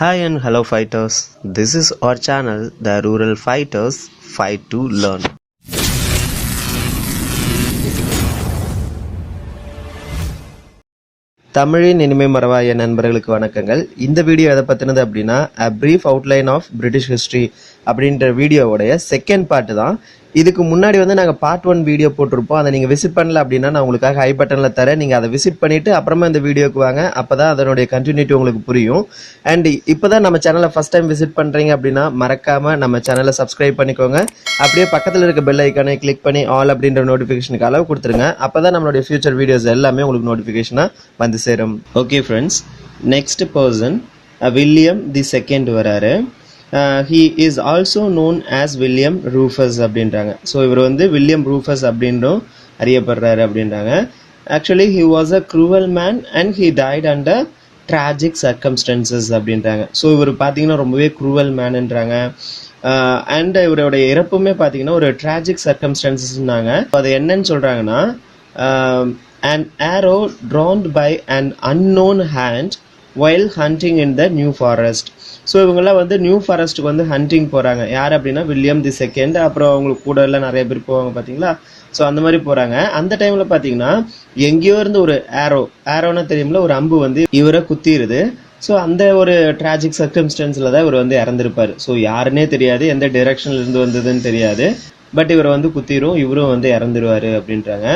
Hi and hello fighters. This is our channel, The Rural Fighters Fight to Learn. தமிழின் இனிமை மறவாய நண்பர்களுக்கு வணக்கங்கள். இந்த வீடியோ எதை பற்றினது அப்படின்னா A Brief Outline of British History அப்படின்ற வீடியோவோடைய செகண்ட் பார்ட் தான். இதுக்கு முன்னாடி நாங்கள் பார்ட் 1 வீடியோ போட்டிருப்போம். அதை நீங்கள் விசிட் பண்ணல அப்படின்னா நான் உங்களுக்காக ஐ பட்டனில் தரேன். நீங்கள் அதை விசிட் பண்ணிவிட்டு அப்புறமா இந்த வீடியோக்கு வாங்க. அப்போ தான் அதனுடைய கண்டினியூட்டி உங்களுக்கு புரியும். அண்ட் இப்போ தான் நம்ம சேனலை ஃபஸ்ட் டைம் விசிட் பண்ணுறீங்க அப்படின்னா மறக்காமல் நம்ம சேனலை சப்ஸ்கிரைப் பண்ணிக்கோங்க. அப்படியே பக்கத்தில் இருக்க பெல் ஐக்கானை கிளிக் பண்ணி ஆல் அப்படின்ற நோட்டிஃபிகேஷனுக்கு அளவு கொடுத்துருங்க. அப்போ தான் நம்மளுடைய ஃபியூச்சர் வீடியோஸ் எல்லாமே உங்களுக்கு நோட்டிஃபிகேஷனாக வந்து சேரும். Okay friends, next person William the second வராரு. he is also known as William Rufus அப்படின்றாங்க. ஸோ இவர் வில்லியம் ரூஃபஸ் அப்படின்றும் அறியப்படுறாரு அப்படின்றாங்க. Actually he was a cruel man and he died under tragic circumstances அப்படின்றாங்க. ஸோ இவர் பார்த்தீங்கன்னா ரொம்பவே க்ரூவல் மேன்ன்றாங்க. அண்ட் இவருடைய இறப்புமே பார்த்தீங்கன்னா ஒரு ட்ராஜிக் சர்க்கம்ஸ்டான்சஸ்னாங்க. அது என்னன்னு சொல்கிறாங்கன்னா an arrow drawn by an unknown hand while hunting in the New Forest. So இவங்கெல்லாம் நியூ ஃபாரஸ்ட்டுக்கு ஹண்டிங் போகிறாங்க. யார் அப்படின்னா வில்லியம் தி செகண்ட். அப்புறம் அவங்களுக்கு கூட எல்லாம் நிறைய பேர் போவாங்க பார்த்தீங்களா. ஸோ அந்த மாதிரி போகிறாங்க. அந்த டைமில் பார்த்தீங்கன்னா எங்கேயோ இருந்து ஒரு ஆரோன்னா தெரியும்ல, ஒரு அம்பு இவரை குத்திடுது. ஸோ அந்த ஒரு ட்ராஜிக் சர்க்கம்ஸ்டன்ஸில் தான் இவர் இறந்துருப்பார். ஸோ யாருன்னே தெரியாது, எந்த டைரக்ஷன்ல இருந்து வந்ததுன்னு தெரியாது. பட் இவர் குத்திரும், இவரும் இறந்துருவார் அப்படின்றாங்க.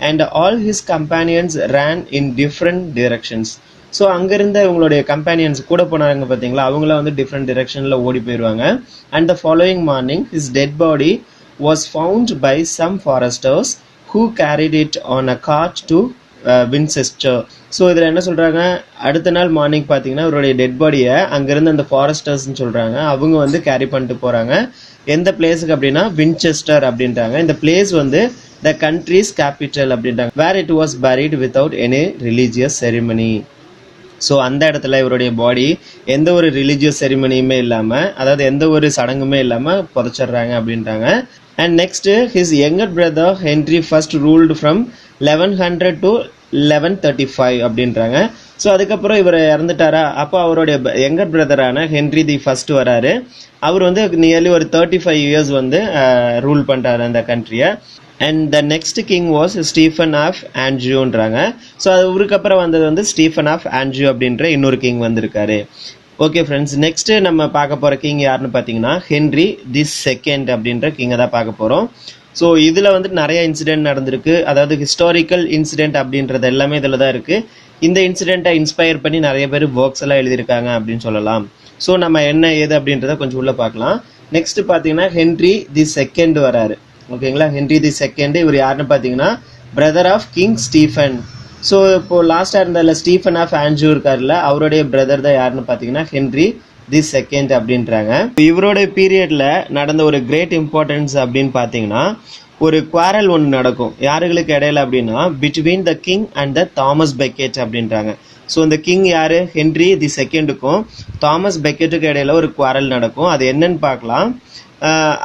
And all his companions ran in different directions. So அங்கேருந்த இவங்களுடைய கம்பேனியன்ஸ் கூட போனாங்க பார்த்தீங்களா, அவங்களாம் டிஃப்ரெண்ட் டிரெக்ஷனில் ஓடி போயிடுவாங்க. And the following morning his dead body was found by some foresters who carried it on a cart to Winchester. So இதில் என்ன சொல்கிறாங்க, அடுத்த நாள் மார்னிங் பார்த்தீங்கன்னா இவருடைய டெட் பாடியை அங்கேருந்து அந்த ஃபாரஸ்டர்ஸ்ன்னு சொல்கிறாங்க, அவங்க கேரி பண்ணிட்டு போகிறாங்க. எந்த பிளேஸுக்கு அப்படின்னா வின்செஸ்டர் அப்படின்றாங்க. இந்த பிளேஸ் த கண்ட்ரிஸ் கேபிட்டல் அப்படின்றாங்க. Where it was buried without any religious ceremony. So அந்த இடத்துல இவருடைய பாடி எந்த ஒரு ரிலீஜியஸ் செரிமனியுமே இல்லாமல், அதாவது எந்த ஒரு சடங்குமே இல்லாமல் புதைச்சிட்றாங்க அப்படின்றாங்க. And next his younger brother Henry first ruled from 1100 to 1135 அப்படின்றாங்க. ஸோ அதுக்கப்புறம் இவர் இறந்துட்டாரா, அப்போ அவருடைய யங்கர் பிரதரான ஹென்ரி தி ஃபர்ஸ்ட் வராரு. அவர் நியர்லி ஒரு 35 இயர்ஸ் ரூல் பண்ணுறாரு அந்த கண்ட்ரியை. And the next king was Stephen of ஆன்ஜியோன்றாங்க. ஸோ அவருக்கு அப்புறம் வந்தது ஸ்டீஃபன் ஆஃப் ஆன்ஜியோ அப்படின்ற இன்னொரு கிங் வந்திருக்காரு. ஓகே ஃப்ரெண்ட்ஸ், நெக்ஸ்ட் நம்ம பார்க்க போகிற கிங் யாருன்னு பார்த்தீங்கன்னா ஹென்ரி தி செகண்ட் அப்படின்ற கிங்கை தான் பார்க்க போகிறோம். ஸோ இதில் நிறைய இன்சிடென்ட் நடந்திருக்கு, அதாவது ஹிஸ்டாரிக்கல் இன்சிடென்ட் அப்படின்றது எல்லாமே இதில் தான் இருக்குது. இந்த இன்சிடென்ட்டை இன்ஸ்பயர் பண்ணி நிறைய பேர் ஒர்க்ஸ் எல்லாம் எழுதியிருக்காங்க அப்படின்னு சொல்லலாம். ஸோ நம்ம என்ன ஏது அப்படின்றத கொஞ்சம் உள்ள பார்க்கலாம். நெக்ஸ்ட் பார்த்தீங்கன்னா ஹென்ரி தி செகண்ட் வராரு. ஓகேங்களா, ஹென்ரி தி செகண்ட் இவர் யாருன்னு பார்த்தீங்கன்னா brother of king Stephen. So இப்போ லாஸ்டாக இருந்ததில் ஸ்டீஃபன் ஆஃப் ஆன்ஜியோ இருக்காருல்ல, அவருடைய பிரதர் தான் யாருன்னு பார்த்தீங்கன்னா ஹென்ரி தி செகண்ட் அப்படின்றாங்க. இவருடைய பீரியட்ல நடந்த ஒரு கிரேட் இம்பார்ட்டன்ஸ் அப்படின்னு பார்த்தீங்கன்னா ஒரு குவாரல் ஒன்று நடக்கும். யாருகளுக்கு இடையில அப்படின்னா between the king and the Thomas Beckett அப்படின்றாங்க. ஸோ இந்த கிங் யாரு, ஹென்ரி தி செகண்டுக்கும் தாமஸ் பெக்கெட்டுக்கு இடையில ஒரு குவாரல் நடக்கும். அது என்னன்னு பார்க்கலாம்.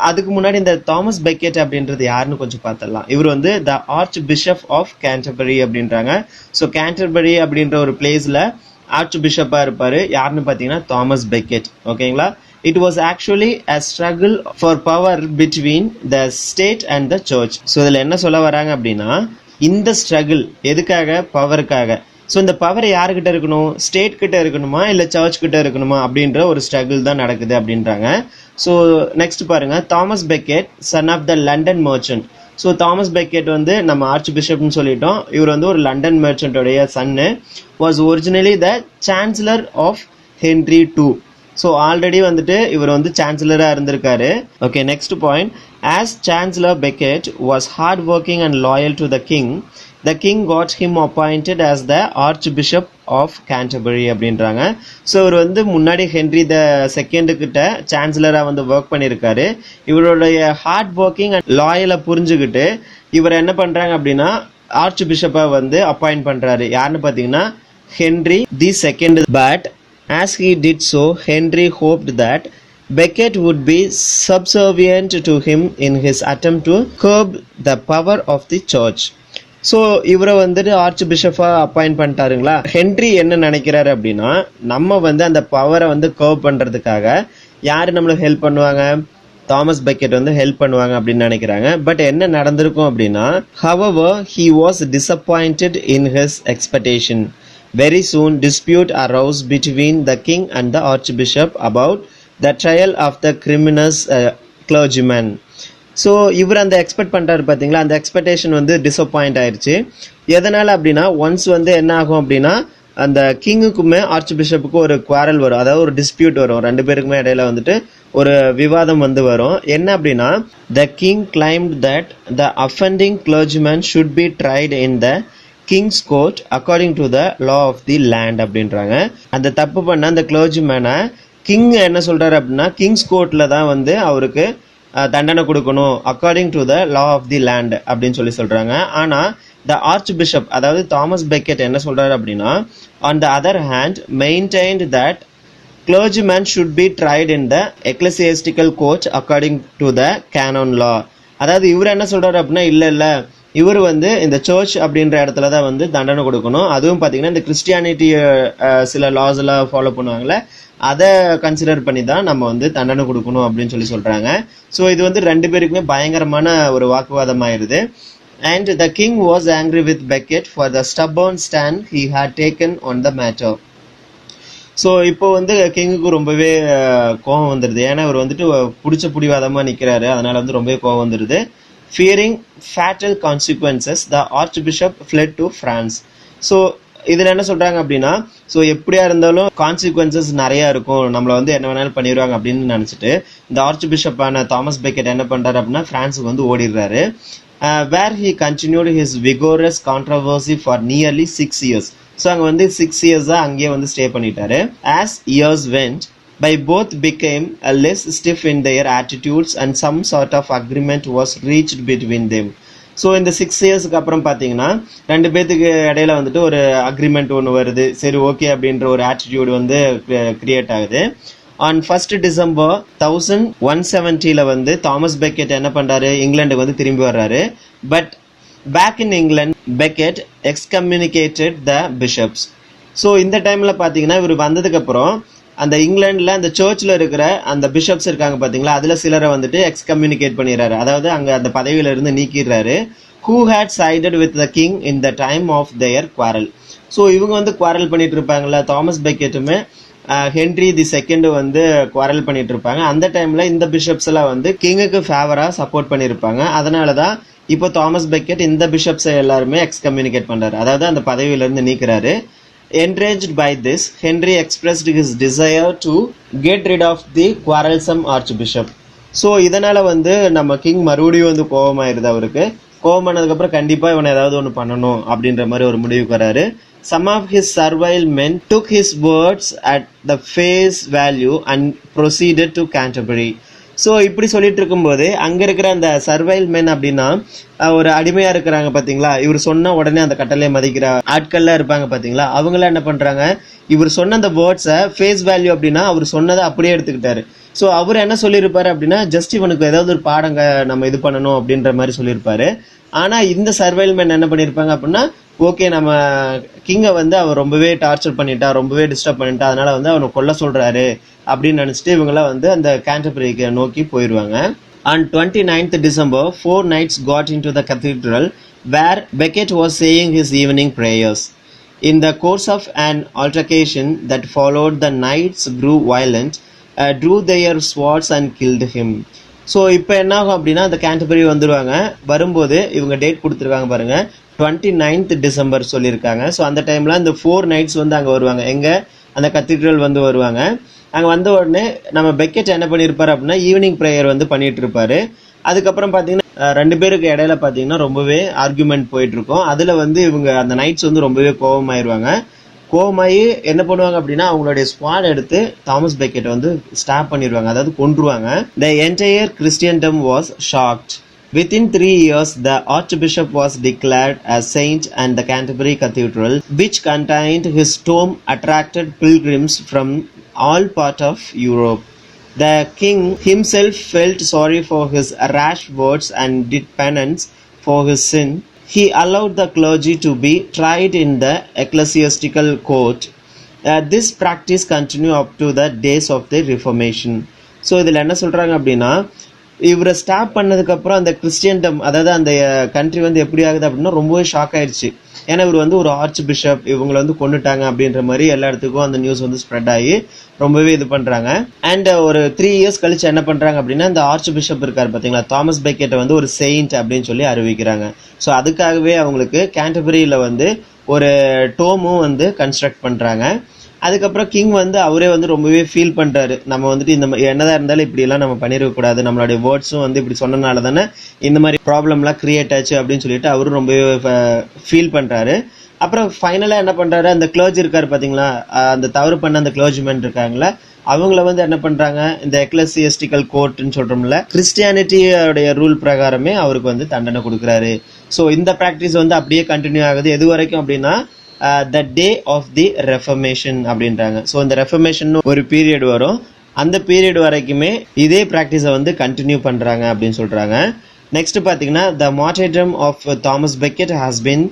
அதுக்கு முன்னாடி இந்த தாமஸ் பெக்கெட் அப்படின்றது யாருன்னு கொஞ்சம் பார்த்துடலாம். இவர் the archbishop of Canterbury அப்படின்றாங்க. ஸோ கேன்டர்பரி அப்படின்ற ஒரு பிளேஸ்ல ஆர்ச் பிஷப்பா இருப்பாரு. யாருன்னு பார்த்தீங்கன்னா தாமஸ் பெக்கெட். ஓகேங்களா. It was actually a struggle for power between the state and the church. So இதில் என்ன சொல்ல வராங்க அப்படின்னா இந்த ஸ்ட்ரகிள் எதுக்காக, பவருக்காக. ஸோ இந்த பவர் யாருக்கிட்ட இருக்கணும், ஸ்டேட் கிட்ட இருக்கணுமா இல்லை சர்ச் கிட்ட இருக்கணுமா அப்படின்ற ஒரு ஸ்ட்ரகிள் தான் நடக்குது அப்படின்றாங்க. ஸோ நெக்ஸ்ட் பாருங்க, Thomas Becket son of the London merchant. So Thomas Becket நம்ம ஆர்ச் பிஷப்னு சொல்லிட்டோம். இவர் ஒரு லண்டன் மர்ச்சன்டோடைய சன்னு. Was originally the chancellor of Henry two. So already இவர் சான்சலராக இருந்திருக்காரு. Okay, next point. As chancellor Becket was hard working and loyal to the king, the king got him appointed as the archbishop of Canterbury அப்படின்றாங்க. So இவர் முன்னாடி Henry the second கிட்ட சான்சலராக work பண்ணியிருக்காரு. இவருடைய heart working and லாயலை புரிஞ்சுக்கிட்டு இவர் என்ன பண்ணுறாங்க அப்படின்னா ஆர்ச் பிஷப்பை அப்பாயிண்ட் பண்ணுறாரு. யாருன்னு பார்த்தீங்கன்னா Henry the second. But as he did so, Henry hoped that Becket would be subservient to him in his attempt to curb the power of the church. So இவரை வந்துட்டு ஆர்ச் பிஷப்பா அப்பாயிண்ட் பண்ணிட்டாருங்களா. ஹென்றி என்ன நினைக்கிறாரு அப்படின்னா, நம்ம வந்து அந்த பவரை வந்து கர்வ் பண்றதுக்காக யாரு நம்மளுக்கு ஹெல்ப் பண்ணுவாங்க, தாமஸ் பெக்கெட் வந்து ஹெல்ப் பண்ணுவாங்க அப்படின்னு நினைக்கிறாங்க. பட் என்ன நடந்திருக்கும் அப்படின்னா, however he was disappointed in his expectation. Very soon dispute arose between the king and the archbishop about the trial of the criminous clergyman. So இவர் அந்த எக்ஸ்பெக்ட் பண்ணுறாரு பார்த்தீங்களா, அந்த எக்ஸ்பெக்டேஷன் வந்து டிசப்பாயிண்ட் ஆயிடுச்சு. எதனால் அப்படின்னா, ஒன்ஸ் வந்து என்ன ஆகும் அப்படின்னா, அந்த கிங்குக்குமே ஆர்ச் பிஷப்புக்கும் ஒரு குவாரல் வரும், அதாவது ஒரு டிஸ்பியூட் வரும், ரெண்டு பேருக்குமே இடையில வந்துட்டு ஒரு விவாதம் வந்து வரும். என்ன அப்படின்னா, the king claimed that the offending clergyman should be tried in the king's court according to the law of the land அப்படின்றாங்க. அந்த தப்பு பண்ண அந்த கிளர்ஜிமேனை கிங் என்ன சொல்றாரு அப்படின்னா, கிங்ஸ் கோர்ட்ல தான் வந்து அவருக்கு தண்டனை கொடுக்கணும், according to the law of the land அப்படின்னு சொல்றாங்க. ஆனா த ஆர்ச் பிஷப், அதாவது தாமஸ் பெக்கெட் என்ன சொல்றாரு அப்படின்னா, on the other hand maintained that clergyman should be tried in the ecclesiastical court according to the canon law. அதாவது இவர் என்ன சொல்றாரு அப்படின்னா, இல்ல இவர் வந்து இந்த சர்ச் அப்படின்ற இடத்துல தான் வந்து தண்டனை கொடுக்கணும், அதுவும் பாத்தீங்கன்னா இந்த கிறிஸ்டியானிட்டி சில லாஸ் எல்லாம் ஃபாலோ பண்ணுவாங்கல்ல, அதை கன்சிடர் பண்ணி தான் நம்ம வந்து தண்டனை கொடுக்கணும் அப்படின்னு சொல்றாங்க. ஸோ இது வந்து ரெண்டு பேருக்குமே பயங்கரமான ஒரு வாக்குவாதம் ஆயிருது. And the king was angry with Becket for the stubborn stand he had taken on the matter. So இப்போ வந்து கிங்குக்கு ரொம்பவே கோபம் வந்துடுது. ஏன்னா இவர் வந்துட்டு பிடிச்ச பிடிவாதமா நிற்கிறாரு, அதனால வந்து ரொம்பவே கோபம் வந்துடுது. Fearing fatal consequences the archbishop fled to France. So இதுல என்ன சொல்றாங்க அப்படின்னா, ஸோ எப்படியா இருந்தாலும் கான்சிக்வன்சஸ் நிறைய இருக்கும், நம்மளை வந்து என்ன வேணாலும் பண்ணிடுவாங்க அப்படின்னு நினைச்சிட்டு இந்த ஆர்ச் பிஷப்பான தாமஸ் பெக்கெட் என்ன பண்றாரு அப்படின்னா, பிரான்ஸுக்கு வந்து ஓடிடுறாரு. where he continued his vigorous controversy for nearly 6 years. So அங்கே வந்து 6 years அங்கேயே வந்து ஸ்டே பண்ணிட்டாரு. as years went by, both became less stiff in their attitudes and some sort of agreement was reached between them. So இந்த 6 yearsக்கு அப்புறம் பார்த்தீங்கன்னா ரெண்டு பேத்துக்கு இடையில வந்துட்டு ஒரு அக்ரிமெண்ட் ஒன்று வருது. சரி ஓகே அப்படின்ற ஒரு ஆட்டிடியூட் வந்து கிரியேட் ஆகுது. ஆன் 1st December 1170 வந்து தாமஸ் பெக்கெட் என்ன பண்றாரு, இங்கிலாந்துக்கு வந்து திரும்பி வர்றாரு. But back in England Becket excommunicated the bishops. So இந்த டைம்ல பாத்தீங்கன்னா இவர் வந்ததுக்கு அப்புறம் அந்த இங்கிலாந்துல அந்த சர்ச்ல இருக்கிற அந்த பிஷப்ஸ் இருக்காங்க பாத்தீங்களா, அதுல சிலரை வந்துட்டு எக்ஸ்கம்யூனிகேட் பண்ணிடுறாரு, அதாவது அங்க அந்த பதவியில இருந்து நீக்கிடுறாரு. who had sided with the king in the time of their quarrel. So இவங்க வந்து குவாரல் பண்ணிட்டு இருப்பாங்கல்ல, தாமஸ் பெக்கெட்டுமே ஹென்றி தி செகண்ட் வந்து குவாரல் பண்ணிட்டு இருப்பாங்க. அந்த டைம்ல இந்த பிஷப்ஸ் எல்லாம் வந்து கிங்குக்கு ஃபேவரா சப்போர்ட் பண்ணிருப்பாங்க. அதனாலதான் இப்போ தாமஸ் பெக்கெட் இந்த பிஷப்ஸ் எல்லாருமே எக்ஸ்கம்யூனிகேட் பண்றாரு, அதாவது அந்த பதவியில இருந்து நீக்கிறாரு. Enraged by this, Henry expressed his desire to get rid of the quarrelsome archbishop. So இதனால வந்து நம்ம கிங் மறுபடியும் வந்து கோபமாயிருது. அவருக்கு கோபமானதுக்கு அப்புறம் கண்டிப்பா இவனை ஏதாவது ஒன்று பண்ணணும் அப்படின்ற மாதிரி ஒரு முடிவுக்கு வராரு. Some of his servile men took his words at the face value and proceeded to Canterbury. So இப்படி சொல்லிட்டு இருக்கும்போது அங்க இருக்கிற அந்த சர்வைல் மென் அப்படின்னா ஒரு அடிமையா இருக்கிறாங்க பாத்தீங்களா, இவர் சொன்ன உடனே அந்த கட்டளையை மதிக்கிற ஆட்கள்லாம் இருப்பாங்க பாத்தீங்களா, அவங்களாம் என்ன பண்றாங்க, இவர் சொன்ன அந்த வேர்ட்ஸை ஃபேஸ் வேல்யூ அப்படின்னா அவர் சொன்னதை அப்படியே எடுத்துக்கிட்டாரு. ஸோ அவர் என்ன சொல்லியிருப்பாரு அப்படின்னா, ஜஸ்ட் இவனுக்கு ஏதாவது ஒரு பாடங்க நம்ம இது பண்ணணும் அப்படின்ற மாதிரி சொல்லியிருப்பாரு. ஆனா இந்த சர்வைல் மென் என்ன பண்ணிருப்பாங்க அப்படின்னா, ஓகே நம்ம கிங்கை வந்து அவர் ரொம்பவே டார்ச்சர் பண்ணிட்டா, ரொம்பவே டிஸ்டர்ப் பண்ணிட்டா, அதனால வந்து அவனை கொல்ல சொல்றாரு அப்படின்னு நினைச்சிட்டு இவங்களாம் வந்து அந்த கேண்டர்பரிக்கு நோக்கி போயிடுவாங்க. On 29th December, 4 knights got into the cathedral where Becket was saying his evening prayers. In the course of an altercation that followed, the knights grew violent, drew their swords and killed him. So இப்போ என்ன ஆகும் அப்படின்னா, அந்த Canterbury வந்துருவாங்க. வரும்போது இவங்க date கொடுத்துருக்காங்க பாருங்க, 29th December சொல்லியிருக்காங்க. ஸோ அந்த டைம்ல அந்த 4 nights வந்து அங்கே வருவாங்க, எங்க அந்த கத்தீட்ரல் வந்து வருவாங்க. அங்கே வந்த உடனே நம்ம பெக்கெட் என்ன பண்ணியிருப்பாரு அப்படின்னா, ஈவினிங் ப்ரேயர் வந்து பண்ணிட்டு இருப்பாரு. அதுக்கப்புறம் பார்த்தீங்கன்னா ரெண்டு பேருக்கு இடையில பார்த்தீங்கன்னா ரொம்பவே ஆர்குமெண்ட் போயிட்டு இருக்கும். அதுல வந்து இவங்க அந்த நைட்ஸ் வந்து ரொம்பவே கோபமாயிருவாங்க. கோபமாயி என்ன பண்ணுவாங்க அப்படின்னா, அவங்களுடைய ஸ்குவாட் எடுத்து தாமஸ் பெக்கெட் வந்து ஸ்டாப் பண்ணிடுவாங்க, அதாவது கொன்றுவாங்க. The entire Christendom was shocked. Within 3 years, the Archbishop was declared as saint, and the Canterbury Cathedral, which contained his tomb, attracted pilgrims from all parts of Europe. The king himself felt sorry for his rash words and did penance for his sin. he allowed the clergy to be tried in the ecclesiastical court. This practice continued up to the days of the Reformation. So இதில் என்ன சொல்கிறாங்க அப்படின்னா, இவரை stop பண்ணதுக்கப்புறம் அந்த கிறிஸ்டியன்டம், அதாவது அந்த country வந்து எப்படி ஆகுது அப்படின்னா ரொம்பவே ஷாக் ஆயிடுச்சு. ஏன்னா இவர் வந்து ஒரு ஆர்ச் பிஷப், இவங்களை வந்து கொண்டுட்டாங்க அப்படின்ற மாதிரி எல்லா இடத்துக்கும் அந்த நியூஸ் வந்து ஸ்ப்ரெட் ஆகி ரொம்பவே இது பண்ணுறாங்க. அண்ட் ஒரு 3 years கழிச்சு என்ன பண்ணுறாங்க அப்படின்னா, இந்த ஆர்ச் பிஷப் இருக்கார் பார்த்தீங்களா, தாமஸ் பெக்கெட்டை வந்து ஒரு செயின்ட் அப்படின்னு சொல்லி அறிவிக்கிறாங்க. ஸோ அதுக்காகவே அவங்களுக்கு கேண்டர்பரியில் வந்து ஒரு டோமும் வந்து கன்ஸ்ட்ரக்ட் பண்ணுறாங்க. அதுக்கப்புறம் கிங் வந்து அவரே வந்து ரொம்பவே ஃபீல் பண்ணுறாரு, நம்ம வந்துட்டு இந்த என்னதான் இருந்தாலும் இப்படியெல்லாம் நம்ம பண்ணிடக்கூடாது, நம்மளுடைய வேர்ட்ஸும் வந்து இப்படி சொன்னனால தானே இந்த மாதிரி ப்ராப்ளம்லாம் கிரியேட் ஆச்சு அப்படின்னு சொல்லிட்டு அவரும் ரொம்பவே ஃபீல் பண்ணுறாரு. அப்புறம் ஃபைனலாக என்ன பண்ணுறாரு, அந்த கிளர்ஜி இருக்கார் பார்த்தீங்களா, அந்த தவறு பண்ண அந்த கிளர்ஜிமென் இருக்காங்களா, அவங்கள வந்து என்ன பண்ணுறாங்க, இந்த எக்லசியஸ்டிக்கல் கோர்ட்னு சொல்கிறோம்ல, கிறிஸ்டியானிட்டியோடைய ரூல் பிரகாரமே அவருக்கு வந்து தண்டனை கொடுக்குறாரு. ஸோ இந்த ப்ராக்டிஸ் வந்து அப்படியே கண்டினியூ ஆகுது. எது வரைக்கும் அப்படின்னா த டே ஆஃப் தி ரெஃபர்மேஷன் அப்படின்றாங்க. ஸோ இந்த ரெஃபர்மேஷன் ஒரு பீரியட் வரும், அந்த பீரியட் வரைக்குமே இதே ப்ராக்டிஸை வந்து கண்டினியூ பண்ணுறாங்க அப்படின்னு சொல்கிறாங்க. நெக்ஸ்ட் பார்த்தீங்கன்னா, the martyrdom of Thomas Becket has been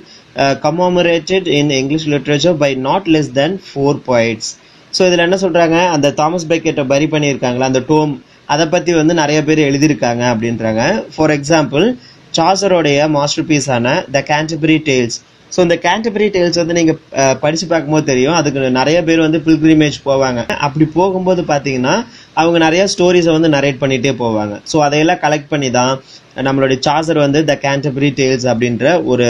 commemorated in English literature by not less than 4 poets. So இதில் என்ன சொல்கிறாங்க, அந்த தாமஸ் பெக்கெட்டை பரி பண்ணியிருக்காங்களா அந்த டோம், அதை பற்றி வந்து நிறைய பேர் எழுதியிருக்காங்க அப்படின்றாங்க. ஃபார் எக்ஸாம்பிள், சாசரோடைய மாஸ்டர் பீஸான த கேண்டர்பரி டேல்ஸ். ஸோ இந்த கேண்டர்பரி டேல்ஸ் வந்து நீங்கள் படித்து பார்க்கும்போது தெரியும், அதுக்கு நிறைய பேர் வந்து பில்கிரிமேஜ் போவாங்க. அப்படி போகும்போது பார்த்தீங்கன்னா அவங்க நிறைய ஸ்டோரிஸை வந்து நரேட் பண்ணிகிட்டே போவாங்க. ஸோ அதையெல்லாம் கலெக்ட் பண்ணி தான் நம்மளுடைய சாசர் வந்து த கேண்டர்பரி டேல்ஸ் அப்படின்ற ஒரு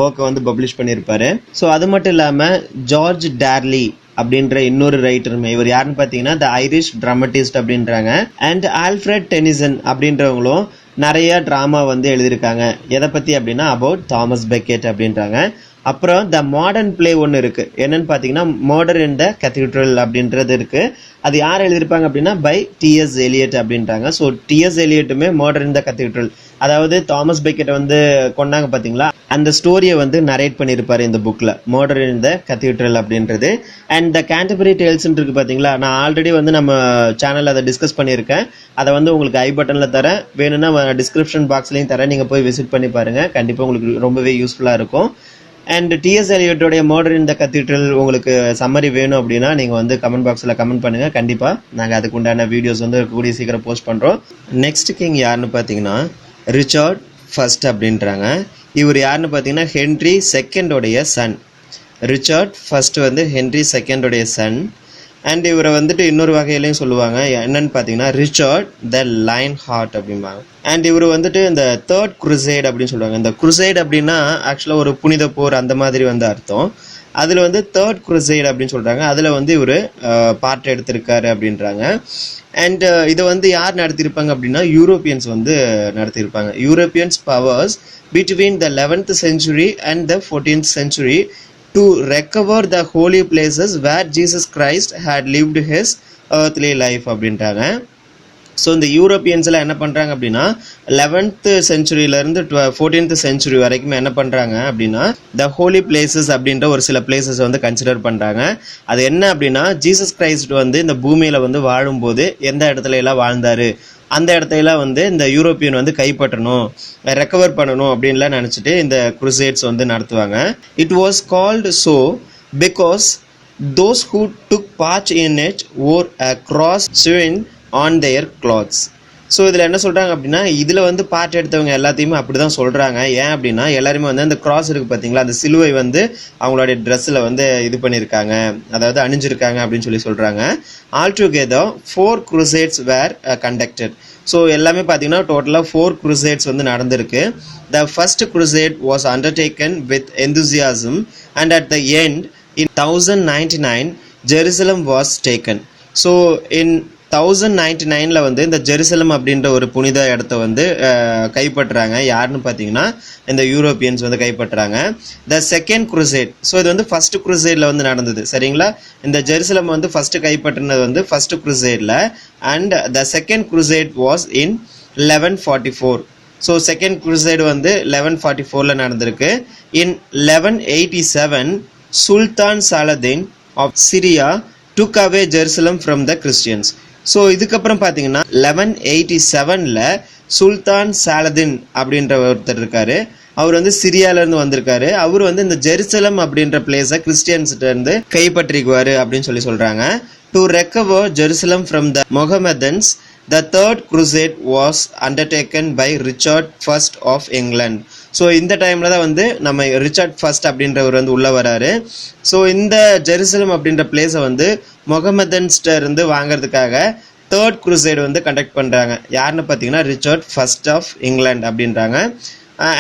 ஒர்க்கை வந்து பப்ளிஷ் பண்ணியிருப்பாரு. ஸோ அது மட்டும் இல்லாமல் ஜார்ஜ் டார்லி அப்படின்ற இன்னொரு ரைட்டருமே, இவர் யாருன்னு பார்த்தீங்கன்னா த ஐரிஷ் ட்ராமட்டிஸ்ட் அப்படின்றாங்க. அண்ட் ஆல்ஃப்ரெட் டெனிசன் அப்படின்றவங்களும் நிறைய ட்ராமா வந்து எழுதியிருக்காங்க. எதை பற்றி அப்படின்னா அபவுட் தாமஸ் பெக்கெட் அப்படின்றாங்க. அப்புறம் த மாடர்ன் பிளே ஒன்று இருக்குது, என்னன்னு பார்த்தீங்கன்னா மர்டர் இன் த கத்தீட்ரல் அப்படின்றது இருக்குது. அது யார் எழுதியிருப்பாங்க அப்படின்னா பை T.S. எலியட் அப்படின்றாங்க. So T.S. எலியட்டுமே murder in the cathedral, அதாவது தாமஸ் பெக்கெட்டை வந்து கொண்டாங்க பார்த்தீங்களா, அந்த ஸ்டோரியை வந்து நரேட் பண்ணியிருப்பாரு இந்த புக்கில், மர்டர் இன் த கத்தீட்ரல் அப்படின்றது. அண்ட் த கேண்டர்பரி டேல்ஸ்ன்னு இருக்குது பார்த்தீங்களா, நான் ஆல்ரெடி வந்து நம்ம சேனலில் அதை டிஸ்கஸ் பண்ணியிருக்கேன். அதை வந்து உங்களுக்கு ஐ பட்டனில் தரேன், வேணும்னா டிஸ்கிரிப்ஷன் பாக்ஸ்லையும் தரேன், நீங்கள் போய் விசிட் பண்ணி பாருங்கள், கண்டிப்பாக உங்களுக்கு ரொம்பவே யூஸ்ஃபுல்லாக இருக்கும். And T.S. எலியட்டோடைய மர்டர் இன் த கத்தீட்ரல் உங்களுக்கு சம்மரி வேணும் அப்படின்னா நீங்கள் வந்து கமெண்ட் பாக்ஸில் கமெண்ட் பண்ணுங்கள், கண்டிப்பாக நாங்கள் அதுக்கு உண்டான வீடியோஸ் வந்து கூடிய சீக்கிரம் போஸ்ட் பண்ணுறோம். நெக்ஸ்ட் கிங் யாருன்னு பார்த்தீங்கன்னா ரிச்சர்ட் ஃபர்ஸ்ட் அப்படின்றாங்க. இவர் யாருன்னு பார்த்தீங்கன்னா ஹென்ரி செகண்டோடைய சன். ரிச்சர்ட் ஃபர்ஸ்ட் வந்து ஹென்ரி செகண்டோடைய சன். அண்ட் இவரை வந்துட்டு இன்னொரு வகையிலையும் சொல்லுவாங்க, என்னன்னு பார்த்தீங்கன்னா ரிச்சர்ட் த லைன் ஹார்ட் அப்படிம்பாங்க. அண்ட் இவர் வந்துட்டு இந்த தேர்ட் குருசைட் அப்படின்னு சொல்லுவாங்க. இந்த குருசைட் அப்படின்னா ஆக்சுவலாக ஒரு புனித போர் அந்த மாதிரி வந்து அர்த்தம். அதில் வந்து தேர்ட் குருசைட் அப்படின்னு சொல்கிறாங்க, அதில் வந்து இவர் பார்ட் எடுத்திருக்காரு அப்படின்றாங்க. அண்ட் இதை வந்து யார் நடத்தியிருப்பாங்க அப்படின்னா யூரோப்பியன்ஸ் வந்து நடத்தியிருப்பாங்க. Europeans powers between the 11th century and the 14th century to recover the holy places where Jesus Christ had lived his earthly life அப்படின்றாங்க. ஸோ இந்த யூரோப்பியன்ஸில் என்ன பண்ணுறாங்க அப்படின்னா 11th centuryலேருந்து 14th century வரைக்கும் என்ன பண்ணுறாங்க அப்படின்னா த ஹோலி பிளேசஸ் அப்படின்ற ஒரு சில பிளேசஸ் வந்து கன்சிடர் பண்ணுறாங்க. அது என்ன அப்படின்னா ஜீசஸ் கிரைஸ்ட் வந்து இந்த பூமியில் வந்து வாழும்போது எந்த இடத்துல எல்லாம் வாழ்ந்தார், அந்த இடத்தையெல்லாம் வந்து இந்த யூரோப்பியன் வந்து கைப்பற்றணும், ரெக்கவர் பண்ணணும் அப்படின்லாம் நினச்சிட்டு இந்த குருசேட்ஸ் வந்து நடத்துவாங்க. It was called so because those who took part in it wore a cross sewn on their clothes. So இதில் என்ன சொல்கிறாங்க அப்படின்னா இதில் வந்து பார்ட் எடுத்தவங்க எல்லாத்தையுமே அப்படி தான் சொல்கிறாங்க. ஏன் அப்படின்னா எல்லாருமே வந்து அந்த கிராஸ் இருக்குது பார்த்தீங்களா, அந்த சிலுவை வந்து அவங்களுடைய ட்ரெஸ்ஸில் வந்து இது பண்ணியிருக்காங்க, அதாவது அணிஞ்சிருக்காங்க அப்படின்னு சொல்லி சொல்கிறாங்க. ஆல் டுகெதர் 4 crusades வேர் கண்டக்டட். ஸோ எல்லாமே பார்த்தீங்கன்னா டோட்டலாக 4 crusades வந்து நடந்திருக்கு. The first crusade was undertaking with enthusiasm and at the end in 1099 Jerusalem was taken. So in 1099 வந்து இந்த ஜெருசலம் அப்படின்ற ஒரு புனித இடத்த வந்து கைப்பற்றுறாங்க. யாருன்னு பார்த்தீங்கன்னா இந்த யூரோப்பியன்ஸ் வந்து கைப்பற்றுறாங்க. த செகண்ட் குருசேட், ஸோ இது வந்து ஃபர்ஸ்ட் குருசேட்ல வந்து நடந்தது சரிங்களா. இந்த ஜெருசலம் வந்து ஃபர்ஸ்ட் கைப்பற்றினது வந்து ஃபர்ஸ்ட் குருசேட்ல. And the second crusade was in 1144. So second crusade வந்து 1144ல நடந்திருக்கு. In 1187 sultan Saladin of Syria took away Jerusalem from the Christians. ஸோ இதுக்கப்புறம் பார்த்தீங்கன்னா 1187ல் சுல்தான் சாலதின் அப்படின்ற ஒருத்தர் இருக்காரு, அவர் வந்து சிரியால இருந்து வந்திருக்காரு. அவர் வந்து இந்த ஜெருசலம் அப்படின்ற பிளேஸை கிறிஸ்டியன்ஸ்கிட்ட இருந்து கைப்பற்றிக்குவாரு அப்படின்னு சொல்றாங்க. To recover Jerusalem from the Mohammedans, the third crusade was undertaken by Richard First of England. So இந்த டைமில் தான் வந்து நம்ம ரிச்சர்ட் ஃபர்ஸ்ட் அப்படின்றவர் வந்து உள்ளே வராரு. ஸோ இந்த ஜெருசலம் அப்படின்ற பிளேஸை வந்து மொஹமெதன்ஸ்ட இருந்து வாங்கிறதுக்காக தேர்ட் குரூசைடு வந்து கண்டக்ட் பண்ணுறாங்க. யாருன்னு பார்த்தீங்கன்னா ரிச்சர்ட் ஃபர்ஸ்ட் ஆஃப் இங்கிலாந்து அப்படின்றாங்க.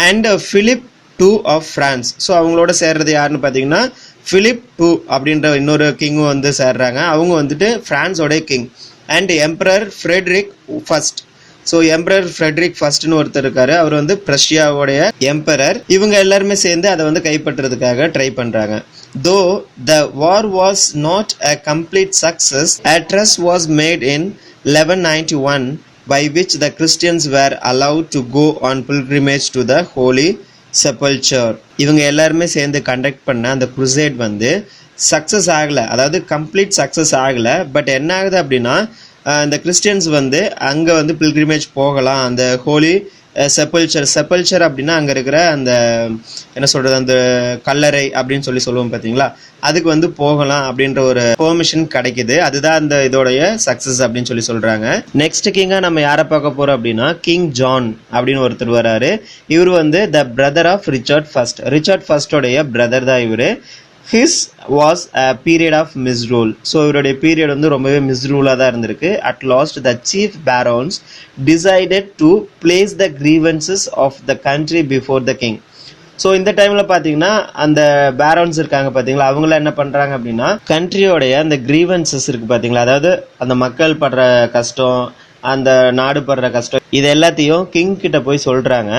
And Philip two of France. So அவங்களோட சேர்றது யாருன்னு பார்த்தீங்கன்னா ஃபிலிப் டூ அப்படின்ற இன்னொரு கிங்கும் வந்து சேர்றாங்க. அவங்க வந்துட்டு ஃப்ரான்ஸோடைய கிங். And emperor Frederick first. So emperor Frederick ஃபர்ஸ்ட்னு ஒருத்தர் இருக்காரு. அவர் வந்து பிரஷ்யாவோடைய எம்பரர். இவங்க எல்லாருமே சேர்ந்து அதை வந்து கைப்பற்றுறதுக்காக ட்ரை பண்றாங்க. Though the war was not a complete success, a truce was made in 1191 by which the Christians were allowed to go on pilgrimage to the Holy Sepulchre. இவங்க எல்லாருமே சேர்ந்து கண்டக்ட் பண்ண அந்த குருசேட் வந்து சக்ஸஸ் ஆகலை, அதாவது complete success ஆகலை. But என்ன ஆகுது அப்படின்னா இந்த கிறிஸ்டியன்ஸ் வந்து அங்கே வந்து பில்கிரிமேஜ் போகலாம். அந்த ஹோலி செப்பல்ச்சர் அப்படின்னா அங்கே இருக்கிற அந்த என்ன சொல்கிறது, அந்த கல்லறை அப்படின்னு சொல்லுவோம் பார்த்தீங்களா, அதுக்கு வந்து போகலாம் அப்படின்ற ஒரு பெர்மிஷன் கிடைக்குது. அதுதான் அந்த இதோடைய சக்ஸஸ் அப்படின்னு சொல்கிறாங்க. நெக்ஸ்ட் கிங்காக நம்ம யாரை பார்க்க போகிறோம் அப்படின்னா கிங் ஜான் அப்படின்னு ஒருத்தர் வராரு. இவர் வந்து the brother of Richard first. Richard ஃபர்ஸ்டோடைய பிரதர் தான் இவர். His was a period of misrule. ஸோ இவருடைய பீரியட் வந்து ரொம்பவே மிஸ்ரூலாக தான் இருந்திருக்கு. At last the chief barons decided to place the grievances of the country before the king. So இந்த டைமில் பார்த்தீங்கன்னா அந்த பேரன்ஸ் இருக்காங்க பார்த்தீங்களா, அவங்கள என்ன பண்ணுறாங்க அப்படின்னா கண்ட்ரியோடைய அந்த கிரீவன்சஸ் இருக்குது பார்த்தீங்களா, அதாவது அந்த மக்கள் படுற கஷ்டம், அந்த நாடு படுற கஷ்டம், இது எல்லாத்தையும் கிங் கிட்ட போய் சொல்கிறாங்க.